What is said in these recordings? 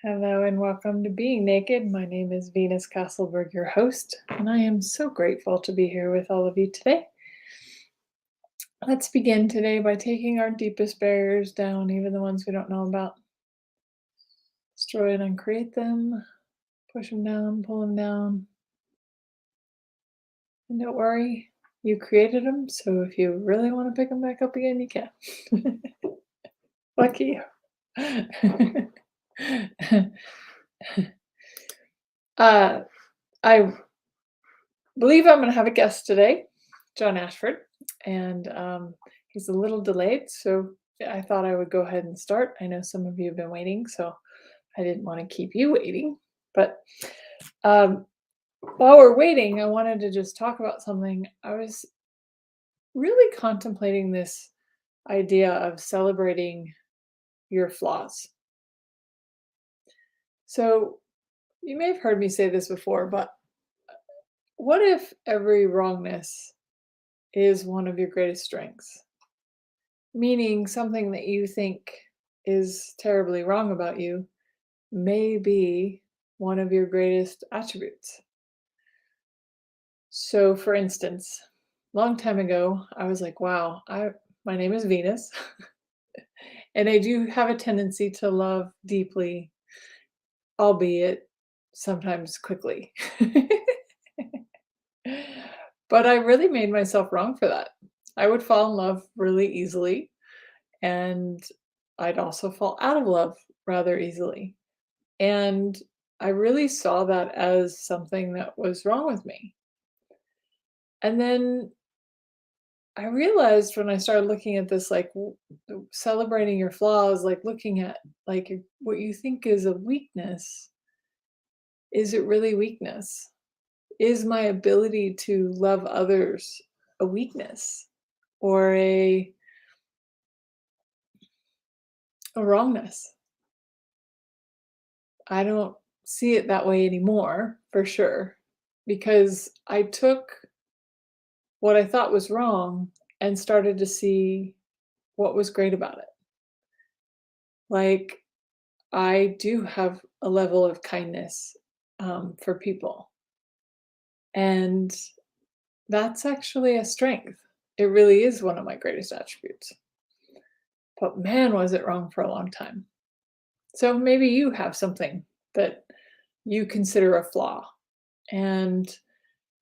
Hello and welcome to Being Naked. My name is Venus Castleberg, your host, and I am so grateful to be here with all of you today. Let's begin today by taking our deepest barriers down, even the ones we don't know about. Destroy and uncreate them, push them down, pull them down. And don't worry, you created them, so if you really want to pick them back up again, you can. Lucky you. I believe I'm going to have a guest today, John Ashford, and he's a little delayed, so I thought I would go ahead and start. I know some of you have been waiting, so I didn't want to keep you waiting. But while we're waiting, I wanted to just talk about something. I was really contemplating this idea of celebrating your flaws. So you may have heard me say this before, but what if every wrongness is one of your greatest strengths? Meaning something that you think is terribly wrong about you may be one of your greatest attributes. So for instance, long time ago, I was like, wow, my name is Venus, and I do have a tendency to love deeply, albeit sometimes quickly. But I really made myself wrong for that. I would fall in love really easily, and I'd also fall out of love rather easily. And I really saw that as something that was wrong with me. And then I realized when I started looking at this, like celebrating your flaws, like looking at like what you think is a weakness, is it really weakness? Is my ability to love others a weakness or a wrongness? I don't see it that way anymore, for sure, because I took what I thought was wrong and started to see what was great about it. Like, I do have a level of kindness for people, and that's actually a strength. It really is one of my greatest attributes. But man, was it wrong for a long time. So maybe you have something that you consider a flaw. And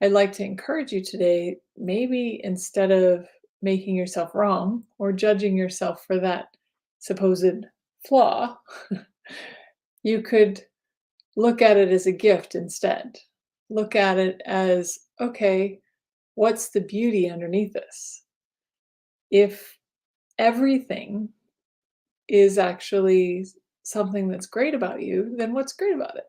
I'd like to encourage you today, maybe instead of making yourself wrong or judging yourself for that supposed flaw, you could look at it as a gift instead. Look at it as, okay, what's the beauty underneath this? If everything is actually something that's great about you, then what's great about it?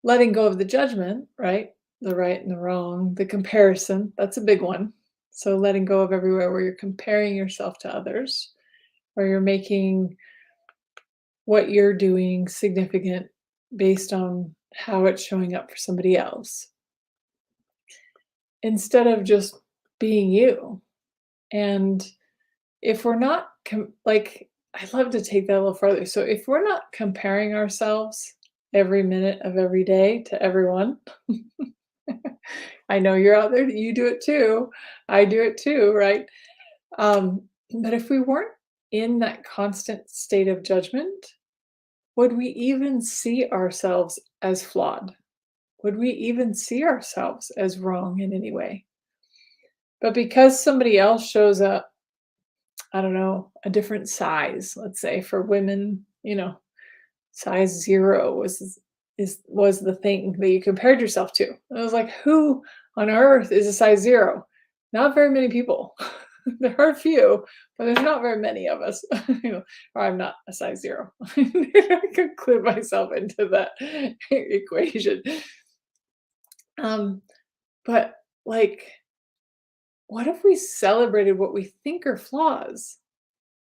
Letting go of the judgment, right? The right and the wrong, the comparison, that's a big one. So letting go of everywhere where you're comparing yourself to others, where you're making what you're doing significant based on how it's showing up for somebody else, instead of just being you. And if we're not like, I'd love to take that a little further. So if we're not comparing ourselves every minute of every day to everyone, I know you're out there, you do it too. I do it too, right? But if we weren't in that constant state of judgment, would we even see ourselves as flawed? Would we even see ourselves as wrong in any way? But because somebody else shows up, I don't know, a different size, let's say for women, size 0 was the thing that you compared yourself to. And I was like, who on earth is a size 0? Not very many people. There are a few, but there's not very many of us. Or I'm not a size 0. I could include myself into that equation. But like, what if we celebrated what we think are flaws?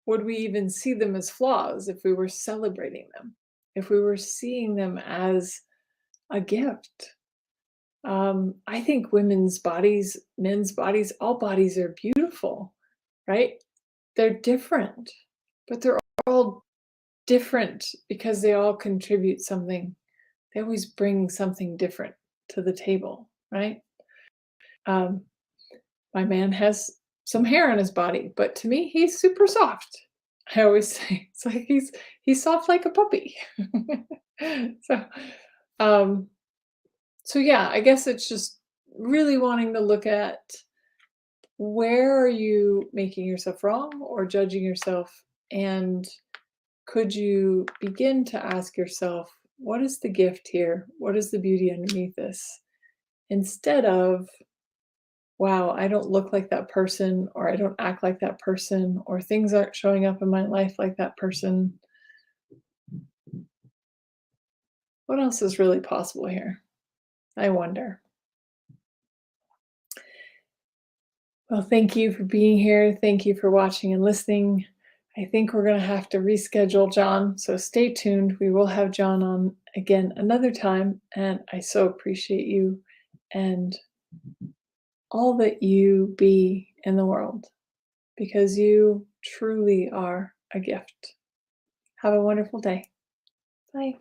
Would we even see them as flaws if we were celebrating them? If we were seeing them as a gift? I think women's bodies, men's bodies, all bodies are beautiful, right? They're different, but they're all different because they all contribute something. They always bring something different to the table, right? Um, my man has some hair on his body, but to me, he's super soft. I always say it's like he's soft like a puppy. so, um, so yeah, I guess it's just really wanting to look at where are you making yourself wrong or judging yourself, and could you begin to ask yourself, what is the gift here? What is the beauty underneath this? Instead of, wow, I don't look like that person, or I don't act like that person, or things aren't showing up in my life like that person. What else is really possible here? I wonder. Well, thank you for being here. Thank you for watching and listening. I think we're going to have to reschedule John, so stay tuned. We will have John on again another time, and I so appreciate you and all that you be in the world because you truly are a gift. Have a wonderful day. Bye.